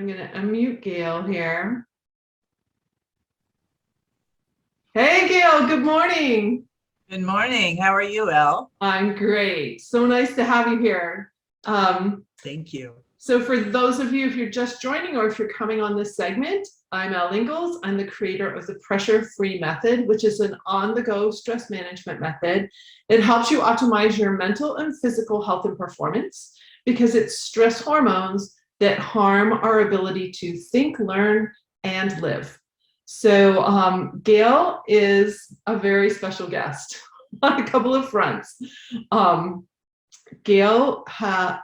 I'm going to unmute Gail here. Hey, Gail, good morning. Good morning. How are you, Elle? I'm great. So nice to have you here. Thank you. So for those of you, if you're just joining or if you're coming on this segment, I'm Elle Ingalls. I'm the creator of the Pressure-Free Method, which is an on-the-go stress management method. It helps you optimize your mental and physical health and performance because it's stress hormones that harm our ability to think, learn, and live. So Gail is a very special guest on a couple of fronts. Gail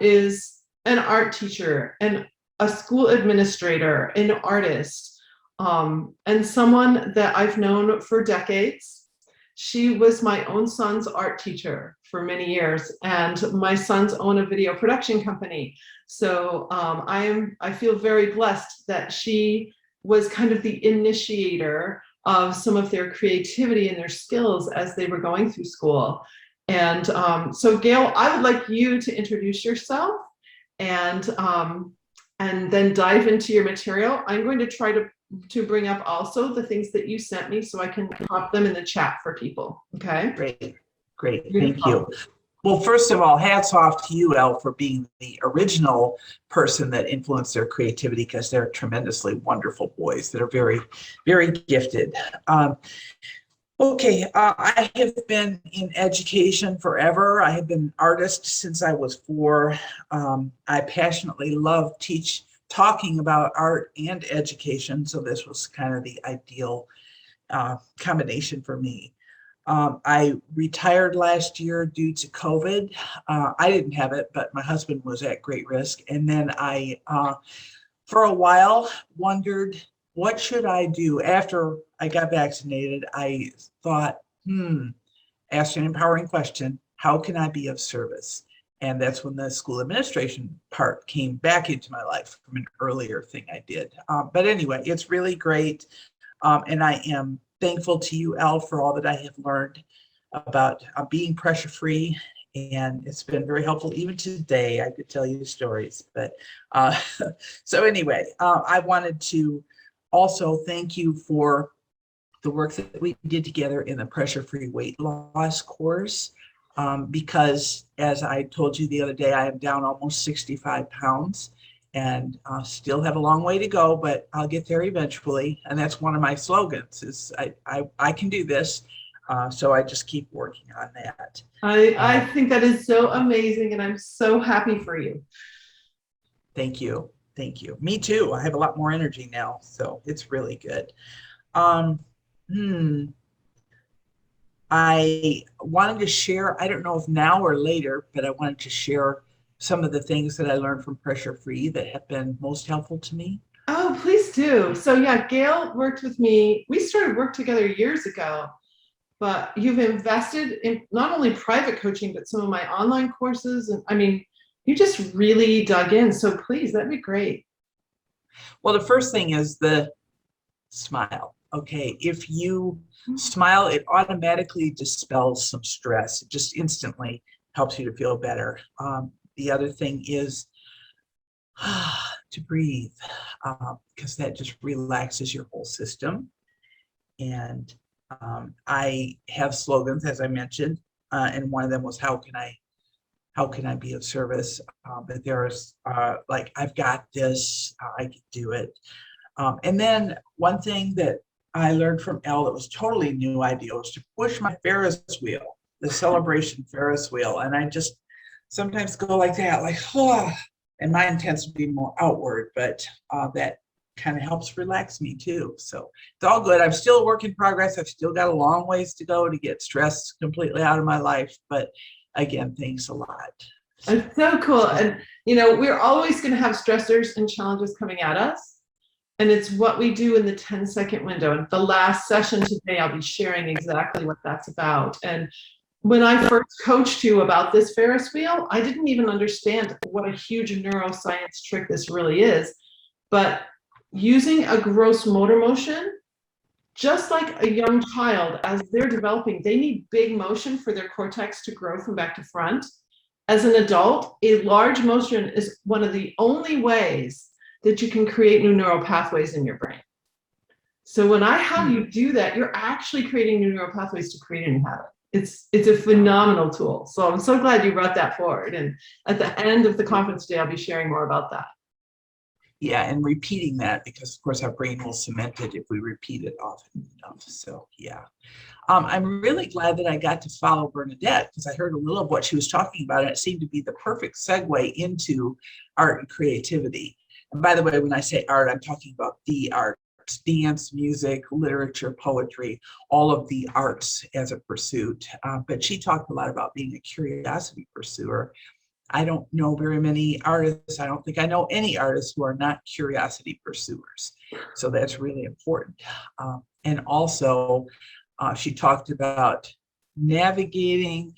is an art teacher and a school administrator, an artist, and someone that I've known for decades. She was my own son's art teacher for many years, and my sons own a video production company. So I feel very blessed that she was kind of the initiator of some of their creativity and their skills as they were going through school. And so Gail, I would like you to introduce yourself and then dive into your material. I'm going to try to bring up also the things that you sent me so I can pop them in the chat for people. Okay. Great. Thank you. Well, first of all, hats off to you, Elle, for being the original person that influenced their creativity, because they're tremendously wonderful boys that are very, very gifted. Okay, I have been in education forever. I have been an artist since I was 4. I passionately love talking about art and education, so this was kind of the ideal combination for me. I retired last year due to COVID. I didn't have it, but my husband was at great risk. And then I, for a while, wondered, what should I do? After I got vaccinated, I thought, asked an empowering question: how can I be of service? And that's when the school administration part came back into my life from an earlier thing I did. But anyway, it's really great. And I am thankful to you, Elle, for all that I have learned about being pressure-free. And it's been very helpful. Even today, I could tell you stories. But so anyway, I wanted to also thank you for the work that we did together in the pressure-free weight loss course, because as I told you the other day, I am down almost 65 pounds and still have a long way to go, but I'll get there eventually. And that's one of my slogans is I can do this. So I just keep working on that. I think that is so amazing, and I'm so happy for you. Thank you. Me too. I have a lot more energy now, so it's really good. I wanted to share, I don't know if now or later, but I wanted to share some of the things that I learned from Pressure Free that have been most helpful to me. Oh, please do. So yeah, Gail worked with me. We started work together years ago, but you've invested in not only private coaching, but some of my online courses. And I mean, you just really dug in. So please, that'd be great. Well, the first thing is the smile. Okay, if you smile, it automatically dispels some stress. It just instantly helps you to feel better. The other thing is to breathe, because that just relaxes your whole system. And I have slogans, as I mentioned, and one of them was, how can I be of service? But there's like, I've got this, I can do it. And then one thing that I learned from Elle that was totally new idea was to push my Ferris wheel, the celebration Ferris wheel. And I just sometimes go like that, like, oh, and mine tends to be more outward, but that kind of helps relax me too. So it's all good. I'm still a work in progress. I've still got a long ways to go to get stress completely out of my life. But again, thanks a lot. It's so cool. And, you know, we're always going to have stressors and challenges coming at us. And it's what we do in the 10-second window. And the last session today, I'll be sharing exactly what that's about. And when I first coached you about this Ferris wheel, I didn't even understand what a huge neuroscience trick this really is. But using a gross motor motion, just like a young child, as they're developing, they need big motion for their cortex to grow from back to front. As an adult, a large motion is one of the only ways that you can create new neural pathways in your brain. So when I have you do that, you're actually creating new neural pathways to create a new habit. It's a phenomenal tool. So I'm so glad you brought that forward. And at the end of the conference today, I'll be sharing more about that. Yeah, and repeating that, because of course our brain will cement it if we repeat it often enough. So yeah. I'm really glad that I got to follow Bernadette, because I heard a little of what she was talking about, and it seemed to be the perfect segue into art and creativity. And by the way, when I say art, I'm talking about the arts, dance, music, literature, poetry, all of the arts as a pursuit. But she talked a lot about being a curiosity pursuer. I don't know very many artists. I don't think I know any artists who are not curiosity pursuers. So that's really important. And also, she talked about navigating,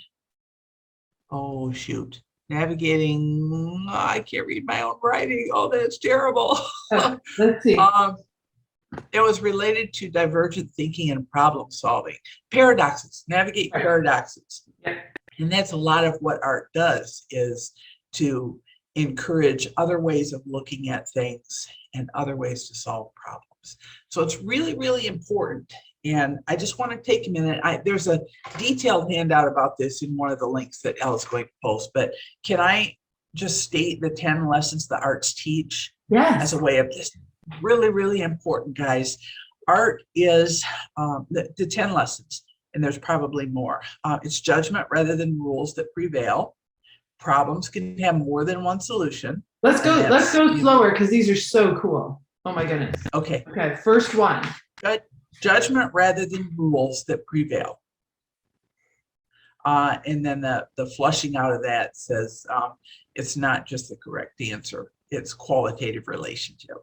navigating, I can't read my own writing. Oh, that's terrible. Let's see. It was related to divergent thinking and problem solving. Paradoxes, navigate paradoxes. Yeah. And that's a lot of what art does, is to encourage other ways of looking at things and other ways to solve problems. So it's really, really important. And I just want to take a minute. There's a detailed handout about this in one of the links that Ella's going to post, but can I just state the 10 lessons the arts teach? Yes. As a way of just really, really important, guys. Art is the 10 lessons, and there's probably more. It's judgment rather than rules that prevail. Problems can have more than one solution. Let's go slower, because these are so cool. Oh my goodness. Okay. Okay, first one. Judgment rather than rules that prevail. And then the flushing out of that says it's not just the correct answer, it's qualitative relationship.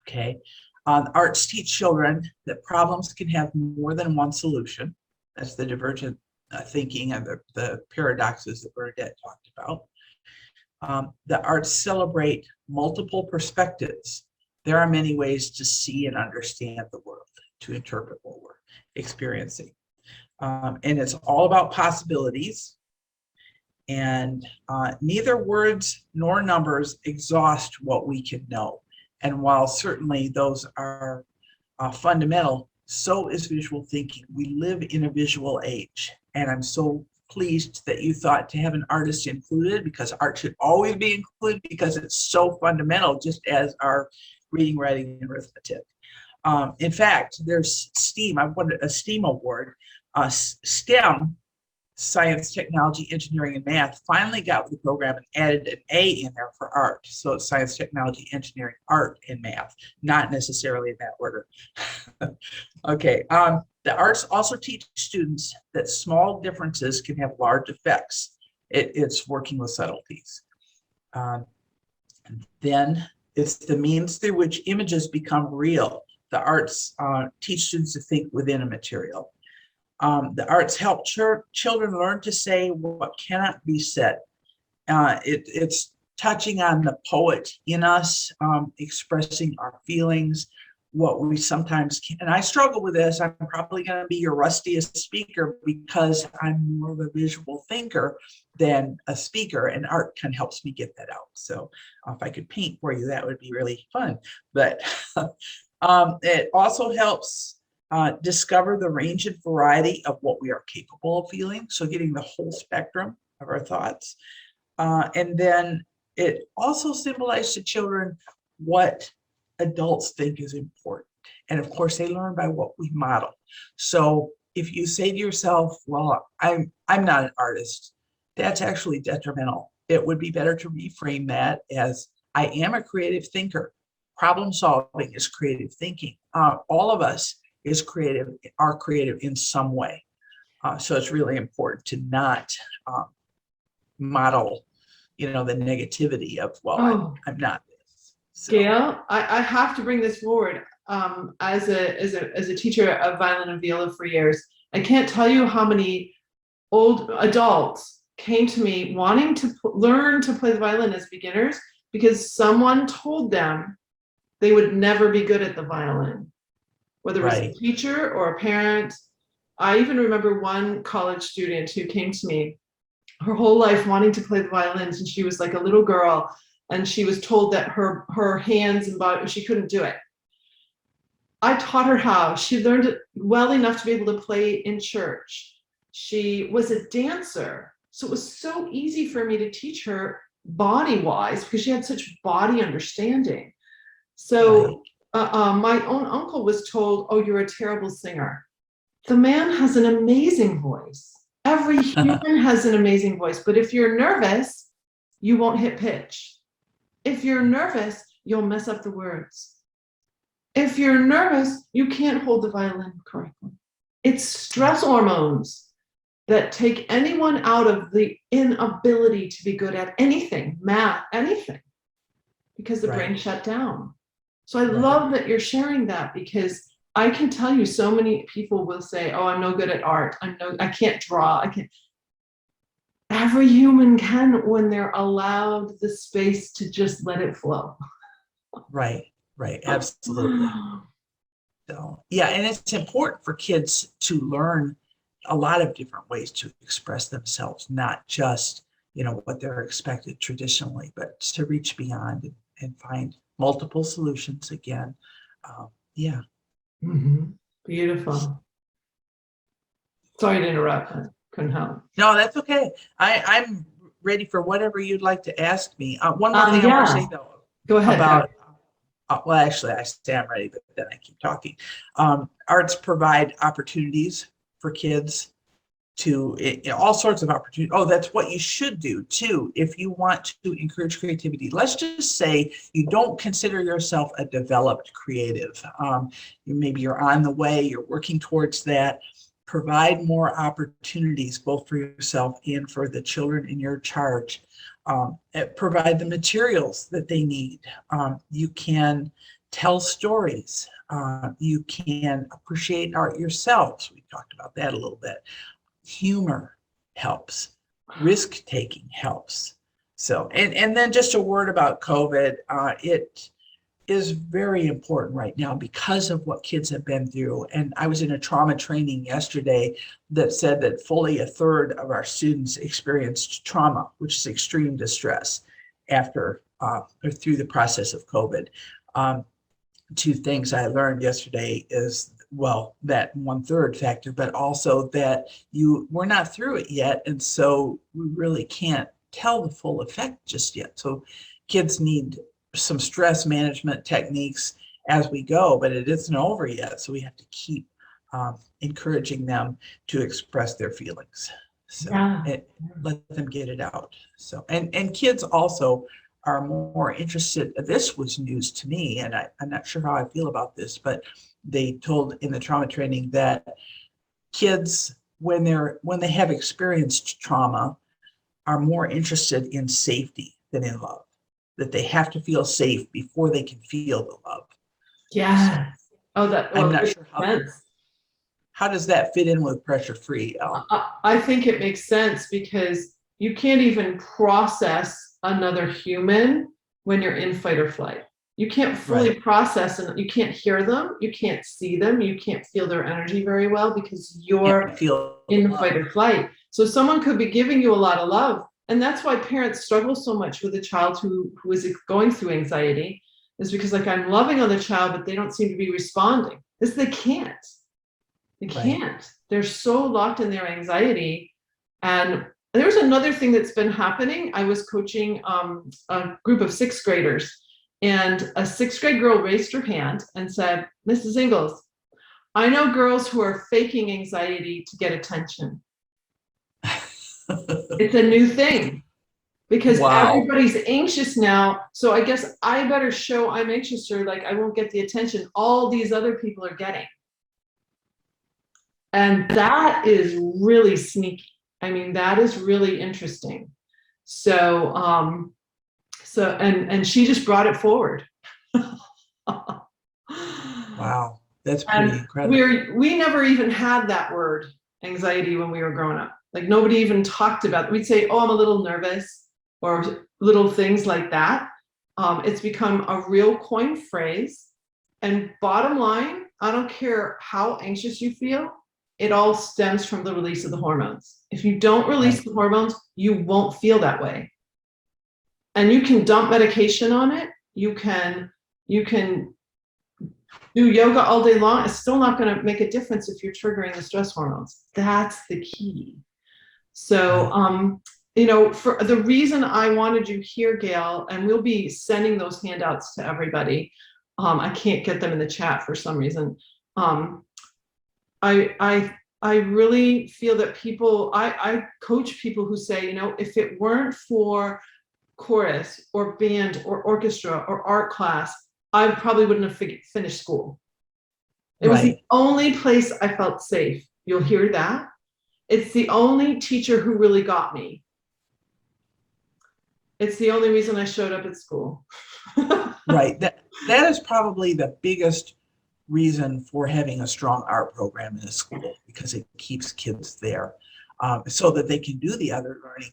Okay. Arts teach children that problems can have more than one solution. That's the divergent thinking and the paradoxes that Bernadette talked about. The arts celebrate multiple perspectives. There are many ways to see and understand the world, to interpret what we're experiencing. And it's all about possibilities. And neither words nor numbers exhaust what we can know. And while certainly those are fundamental, so is visual thinking. We live in a visual age. And I'm so pleased that you thought to have an artist included, because art should always be included, because it's so fundamental, just as our reading, writing, and arithmetic. In fact, there's STEAM. I won a STEAM award. STEM, science, technology, engineering, and math, finally got with the program and added an A in there for art. So it's science, technology, engineering, art, and math, not necessarily in that order. Okay. The arts also teach students that small differences can have large effects. It's working with subtleties. Then it's the means through which images become real. The arts teach students to think within a material. The arts help children learn to say what cannot be said. It's touching on the poet in us, expressing our feelings, what we sometimes can. And I struggle with this. I'm probably going to be your rustiest speaker, because I'm more of a visual thinker than a speaker, and art kind of helps me get that out. So if I could paint for you, that would be really fun. But it also helps discover the range and variety of what we are capable of feeling. So getting the whole spectrum of our thoughts. And then it also symbolizes to children what adults think is important. And of course, they learn by what we model. So if you say to yourself, well, I'm not an artist, that's actually detrimental. It would be better to reframe that as, I am a creative thinker. Problem solving is creative thinking. All of us are creative in some way. So it's really important to not model, the negativity of, well, I'm not this. So. Gail, I have to bring this forward. As a teacher of violin and viola for years, I can't tell you how many old adults came to me wanting to learn to play the violin as beginners, because someone told them they would never be good at the violin, whether it was a teacher or a parent. I even remember one college student who came to me her whole life wanting to play the violin since she was like a little girl. and she was told that her hands and body, she couldn't do it. I taught her how. She learned it well enough to be able to play in church. She was a dancer, so it was so easy for me to teach her body-wise because she had such body understanding. So my own uncle was told, "Oh, you're a terrible singer." The man has an amazing voice. Every human has an amazing voice, but if you're nervous, you won't hit pitch. If you're nervous, you'll mess up the words. If you're nervous, you can't hold the violin correctly. It's stress hormones that take anyone out of the inability to be good at anything, math, anything, because the brain shut down. So I love that you're sharing that, because I can tell you so many people will say, "Oh, I'm no good at art. I can't draw. I can't." Every human can when they're allowed the space to just let it flow. Right, absolutely. So, yeah, and it's important for kids to learn a lot of different ways to express themselves, not just, what they're expected traditionally, but to reach beyond and find multiple solutions again. Yeah. Mm-hmm. Beautiful. Sorry to interrupt. I couldn't help. No, that's okay. I'm ready for whatever you'd like to ask me. One more thing I want to say, though. Go ahead. About, well, actually, I say I'm ready, but then I keep talking. Arts provide opportunities for kids to all sorts of opportunities. Oh, that's what you should do too if you want to encourage creativity. Let's just say you don't consider yourself a developed creative. Maybe you're on the way, you're working towards that. Provide more opportunities both for yourself and for the children in your charge. Provide the materials that they need. You can tell stories. You can appreciate art yourselves. We talked about that a little bit. Humor helps. Risk-taking helps. So, and then just a word about COVID. It is very important right now because of what kids have been through. And I was in a trauma training yesterday that said that fully a third of our students experienced trauma, which is extreme distress after or through the process of COVID. Two things I learned yesterday is, well, that 1/3 factor, but also that we're not through it yet. And so we really can't tell the full effect just yet. So kids need some stress management techniques as we go, but it isn't over yet. So we have to keep encouraging them to express their feelings. So let them get it out. So, and kids also are more interested. This was news to me, and I'm not sure how I feel about this, but they told in the trauma training that kids, when they have experienced trauma, are more interested in safety than in love. That they have to feel safe before they can feel the love. Yeah. I'm not sure how does that fit in with pressure free? I think it makes sense because you can't even process another human when you're in fight or flight. You can't fully process, and you can't hear them, you can't see them, you can't feel their energy very well because you're in fight or flight. So someone could be giving you a lot of love. And that's why parents struggle so much with a child who is going through anxiety, is because like I'm loving on the child, but they don't seem to be responding. They can't. They can't. They're so locked in their anxiety. And there's another thing that's been happening. I was coaching a group of 6th graders, and a 6th grade girl raised her hand and said, "Mrs. Ingalls, I know girls who are faking anxiety to get attention." It's a new thing because everybody's anxious now. So I guess I better show I'm anxious, or like I won't get the attention all these other people are getting. And that is really sneaky. I mean, that is really interesting. So, and she just brought it forward. Wow, that's pretty incredible. We never even had that word anxiety when we were growing up. Like nobody even talked about it. We'd say, "Oh, I'm a little nervous," or little things like that. It's become a real coined phrase. And bottom line, I don't care how anxious you feel, it all stems from the release of the hormones. If you don't release the hormones, you won't feel that way. And you can dump medication on it. You can do yoga all day long. It's still not going to make a difference if you're triggering the stress hormones. That's the key. So, for the reason I wanted you here, Gail, and we'll be sending those handouts to everybody. I can't get them in the chat for some reason. I really feel that I coach people who say, if it weren't for chorus or band or orchestra or art class, I probably wouldn't have finished school. It was the only place I felt safe. You'll hear that. It's the only teacher who really got me. It's the only reason I showed up at school. Right. That is probably the biggest reason for having a strong art program in a school, because it keeps kids there, so that they can do the other learning.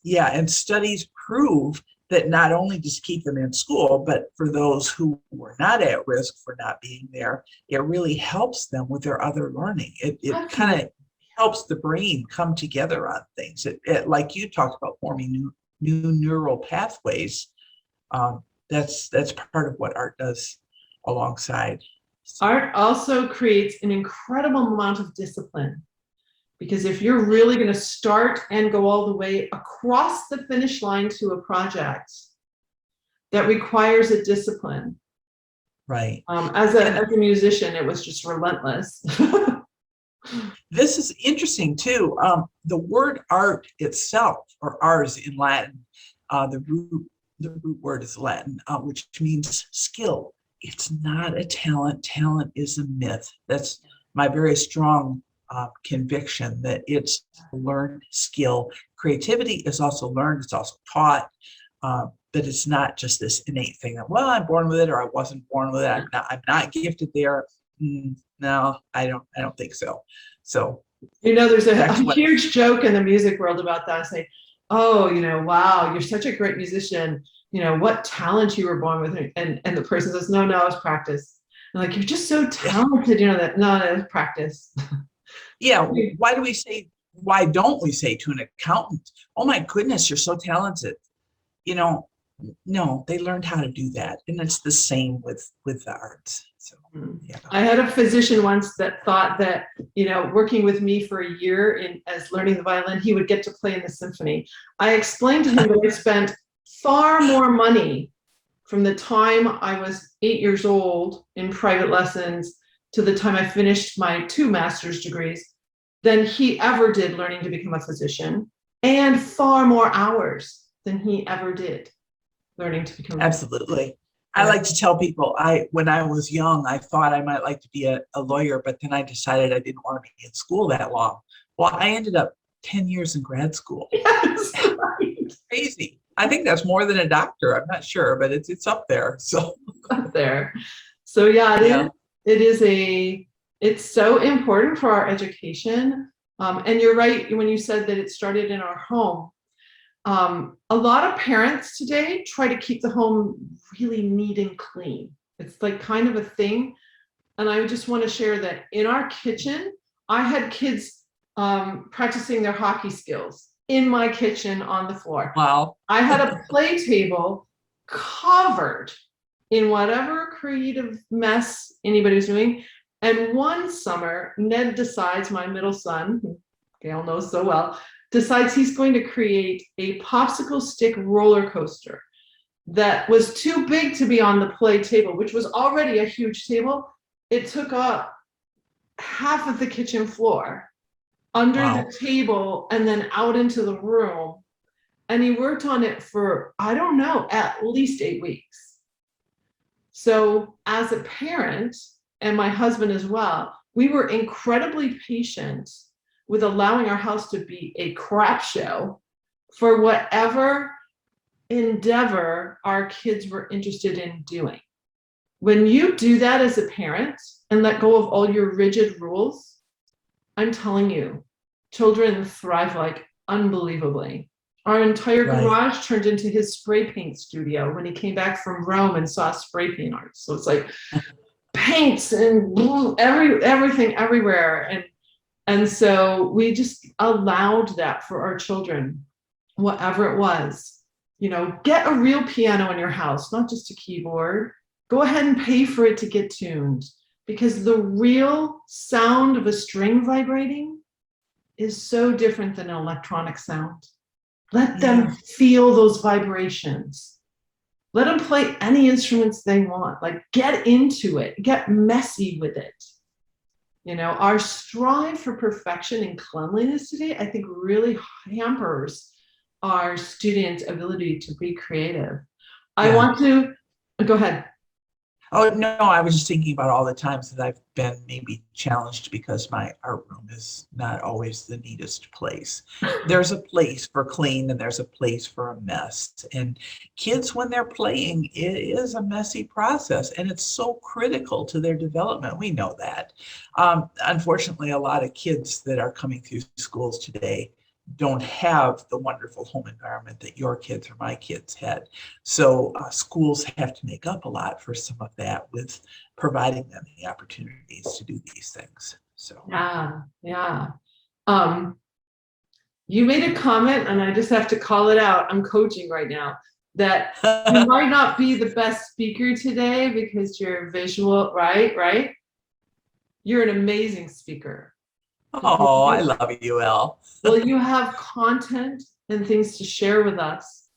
Yes. And studies prove that not only does it keep them in school, but for those who were not at risk for not being there, it really helps them with their other learning. It kind of helps the brain come together on things. It like you talked about, forming new neural pathways. That's part of what art does alongside. Art also creates an incredible amount of discipline, because if you're really going to start and go all the way across the finish line to a project, that requires a discipline. Right. As a musician, it was just relentless. This is interesting too. The word art itself, or ars in Latin, the root word is Latin, which means skill. It's not a talent. Talent is a myth. That's my very strong conviction, that it's a learned skill. Creativity is also learned. It's also taught. That it's not just this innate thing that, well, I'm born with it, or I wasn't born with it. I'm not gifted there. No, I don't think so. So, there's a huge joke in the music world about that. I say, oh, wow, you're such a great musician. What talent you were born with. And the person says, no, it's practice. And like, you're just so talented, that, no, it's practice. Yeah. Why don't we say to an accountant, oh my goodness, you're so talented? No, they learned how to do that. And it's the same with the arts. So, yeah. I had a physician once that thought that, working with me for a year as learning the violin, he would get to play in the symphony. I explained to him that I spent far more money from the time I was 8 years old in private lessons to the time I finished my 2 master's degrees than he ever did learning to become a physician, and far more hours than he ever did learning to become. Absolutely. I like to tell people, when I was young, I thought I might like to be a lawyer, but then I decided I didn't want to be in school that long. Well, I ended up 10 years in grad school. Yes, right. It's crazy. I think that's more than a doctor. I'm not sure, but it's up there. So up there. So it's so important for our education. And you're right when you said that it started in our home. A lot of parents today try to keep the home really neat and clean. It's like kind of a thing. And I just want to share that in our kitchen, I had kids practicing their hockey skills in my kitchen on the floor. Wow. I had a play table covered in whatever creative mess anybody was doing. And one summer, Ned decides, my middle son, who Gail knows so well, decides he's going to create a popsicle stick roller coaster that was too big to be on the play table, which was already a huge table. It took up half of the kitchen floor, under the table, and then out into the room. And he worked on it for, I don't know, at least 8 weeks. So as a parent, and my husband as well, we were incredibly patient with allowing our house to be a crap show for whatever endeavor our kids were interested in doing. When you do that as a parent and let go of all your rigid rules, I'm telling you, children thrive like unbelievably. Our entire garage turned into his spray paint studio when he came back from Rome and saw spray paint art. So it's like paints and blue, everything everywhere. And so we just allowed that for our children, whatever it was. Get a real piano in your house, not just a keyboard. Go ahead and pay for it to get tuned, because the real sound of a string vibrating is so different than an electronic sound. Let them feel those vibrations. Let them play any instruments they want. Like, get into it, get messy with it. Our strive for perfection and cleanliness today, I think, really hampers our students' ability to be creative. I want to go ahead. Oh, no, I was just thinking about all the times that I've been maybe challenged because my art room is not always the neatest place. There's a place for clean and there's a place for a mess. And kids, when they're playing, it is a messy process and it's so critical to their development. We know that. Unfortunately, a lot of kids that are coming through schools today don't have the wonderful home environment that your kids or my kids had. So schools have to make up a lot for some of that with providing them the opportunities to do these things. So yeah. You made a comment, and I just have to call it out. I'm coaching right now, that you might not be the best speaker today because you're visual, right? You're an amazing speaker. Oh, I love you, Elle. Well, you have content and things to share with us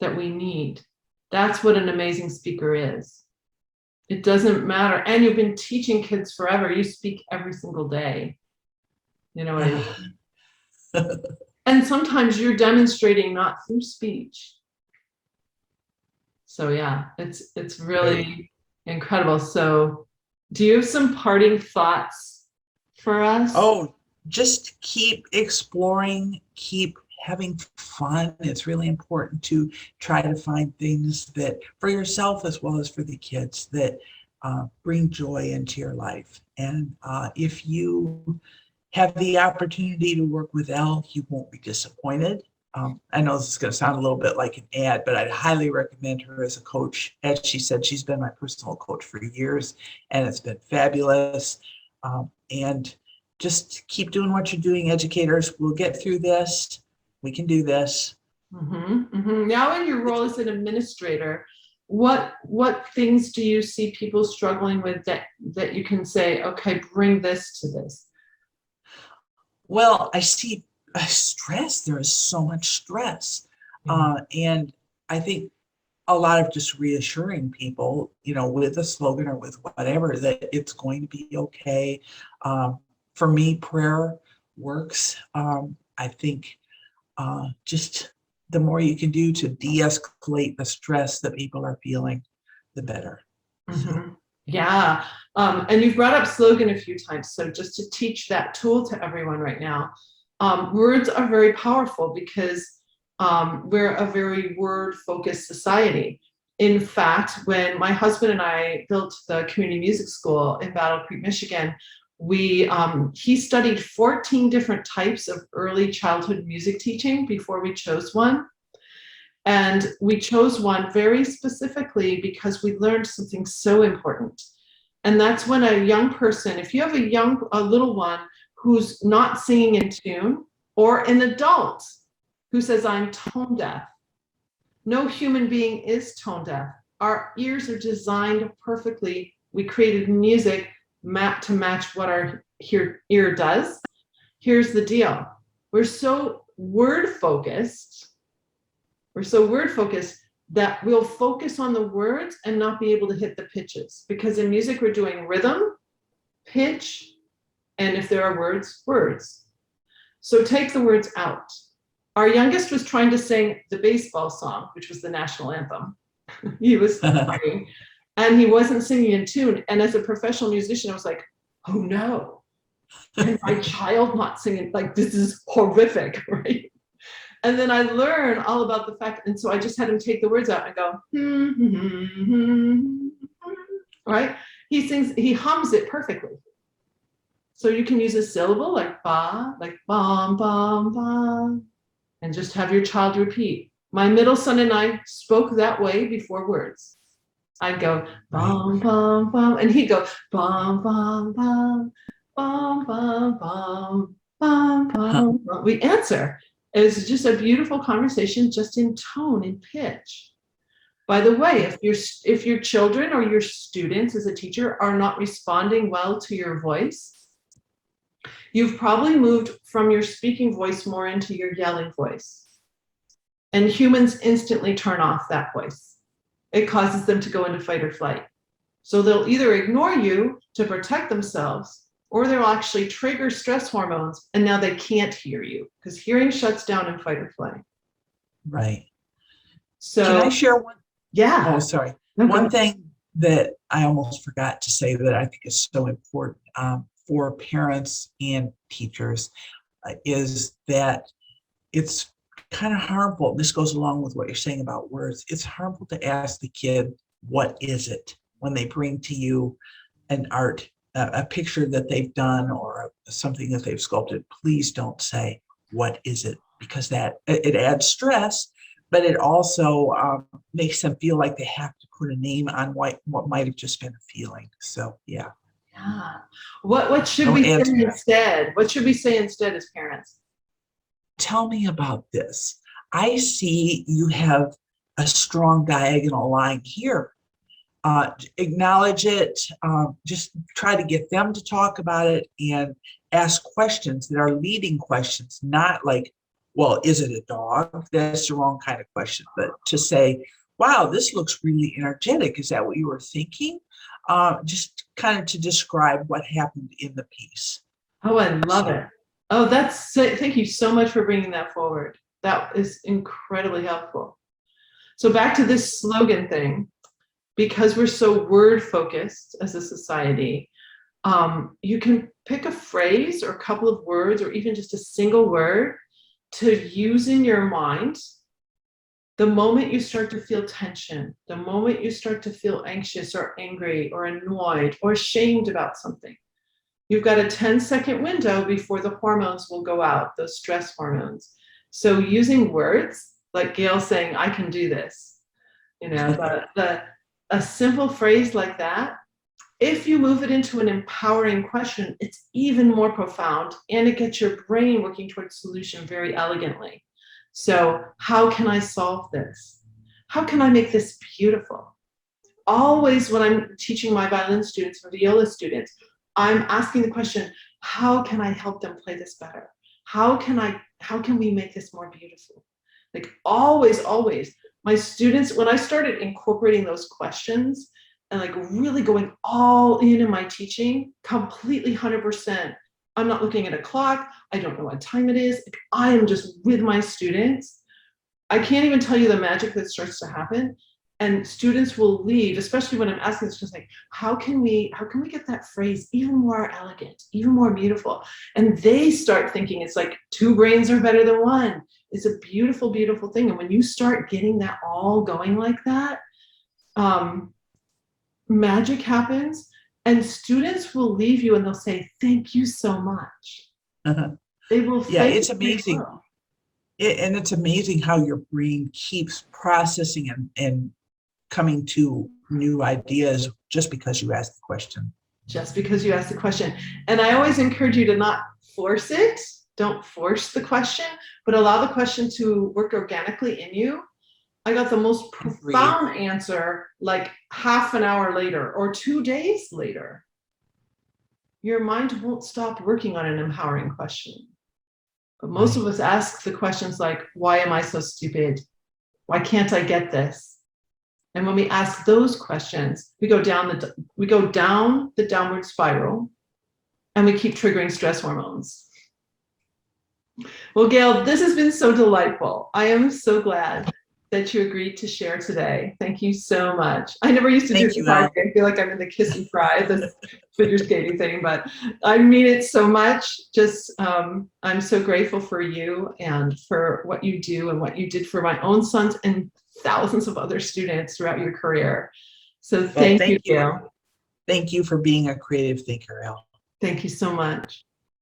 that we need. That's what an amazing speaker is. It doesn't matter. And you've been teaching kids forever. You speak every single day. You know what I mean? And sometimes you're demonstrating not through speech. So yeah, it's really incredible. So do you have some parting thoughts for us? Oh, just keep exploring, keep having fun. It's really important to try to find things that for yourself as well as for the kids that bring joy into your life. And if you have the opportunity to work with Elle, you won't be disappointed. I know this is going to sound a little bit like an ad, but I'd highly recommend her as a coach. As she said, she's been my personal coach for years, and it's been fabulous. And just keep doing what you're doing, educators. We'll get through this. We can do this. Now, in your role as an administrator, what things do you see people struggling with that you can say, okay, bring this to this? Well, I see stress. There is so much stress. And I think a lot of just reassuring people, with a slogan or with whatever, that it's going to be okay. For me, prayer works. I think just the more you can do to de-escalate the stress that people are feeling, the better. Yeah. And you've brought up slogan a few times. So just to teach that tool to everyone right now, words are very powerful because we're a very word-focused society. In fact, when my husband and I built the community music school in Battle Creek, Michigan, he studied 14 different types of early childhood music teaching before we chose one. And we chose one very specifically because we learned something so important. And that's when a young person, if you have a little one who's not singing in tune, or an adult who says, I'm tone deaf. No human being is tone deaf. Our ears are designed perfectly. We created music to match what our ear does. Here's the deal. We're so word focused that we'll focus on the words and not be able to hit the pitches. Because in music, we're doing rhythm, pitch, and if there are words. So take the words out. Our youngest was trying to sing the baseball song, which was the national anthem. He was singing, and he wasn't singing in tune. And as a professional musician, I was like, oh no, and my child not singing, like, this is horrific, right? And then I learned all about the fact, and so I just had him take the words out and go, right? He hums it perfectly. So you can use a syllable like ba, like bom, bom, bom, and just have your child repeat. My middle son and I spoke that way before words. I'd go bom, bom, bom, and he'd go bom, bom, bom, bom, bom, bom, bom, bom, bom. We answer. It was just a beautiful conversation, just in tone and pitch. By the way, if your children or your students as a teacher are not responding well to your voice, you've probably moved from your speaking voice more into your yelling voice. And humans instantly turn off that voice. It causes them to go into fight or flight. So they'll either ignore you to protect themselves, or they'll actually trigger stress hormones, and now they can't hear you because hearing shuts down in fight or flight. Right. So can I share one? Yeah. Oh, sorry. No, one thing that I almost forgot to say that I think is so important for parents and teachers is that it's kind of harmful. This goes along with what you're saying about words. It's harmful to ask the kid, what is it? When they bring to you an art, a picture that they've done or something that they've sculpted, please don't say, what is it? Because that it adds stress, but it also makes them feel like they have to put a name on what might have just been a feeling. So yeah. Yeah. What should Don't we say add stress. instead? What should we say instead as parents? Tell me about this. I see you have a strong diagonal line here. Acknowledge it, just try to get them to talk about it and ask questions that are leading questions, not like, well, is it a dog? That's the wrong kind of question, but to say, wow, this looks really energetic. Is that what you were thinking? Just kind of to describe what happened in the piece. Oh, I love it. Oh, thank you so much for bringing that forward. That is incredibly helpful. So back to this slogan thing, because we're so word focused as a society, you can pick a phrase or a couple of words or even just a single word to use in your mind the moment you start to feel tension, the moment you start to feel anxious or angry or annoyed or ashamed about something. You've got a 10-second window before the hormones will go out, those stress hormones. So using words like Gail saying, I can do this, a simple phrase like that, if you move it into an empowering question, it's even more profound and it gets your brain working towards solution very elegantly. So how can I solve this? How can I make this beautiful? Always when I'm teaching my violin students or viola students, I'm asking the question, how can I help them play this better? How can we make this more beautiful? Like always, my students, when I started incorporating those questions and like really going all in my teaching, completely 100%, I'm not looking at a clock. I don't know what time it is. Like, I am just with my students. I can't even tell you the magic that starts to happen. And students will leave, especially when I'm asking this, just like, how can we get that phrase even more elegant, even more beautiful? And they start thinking it's like two brains are better than one. It's a beautiful, beautiful thing. And when you start getting that all going like that, magic happens, and students will leave you and they'll say, thank you so much. They will. Yeah, it's amazing. And it's amazing how your brain keeps processing and coming to new ideas just because you asked the question. Just because you asked the question. And I always encourage you to not force it. Don't force the question, but allow the question to work organically in you. I got the most profound answer like half an hour later or 2 days later. Your mind won't stop working on an empowering question. But most of us ask the questions like, why am I so stupid? Why can't I get this? And when we ask those questions, we go down the downward spiral, and we keep triggering stress hormones. Well, Gail, this has been so delightful. I am so glad that you agreed to share today. Thank you so much. I never used to do this. I feel like I'm in the kiss and cry, the figure skating thing, but I mean it so much. Just, I'm so grateful for you and for what you do and what you did for my own sons and thousands of other students throughout your career. So thank you, Gail. Thank you for being a creative thinker, Elle. Thank you so much.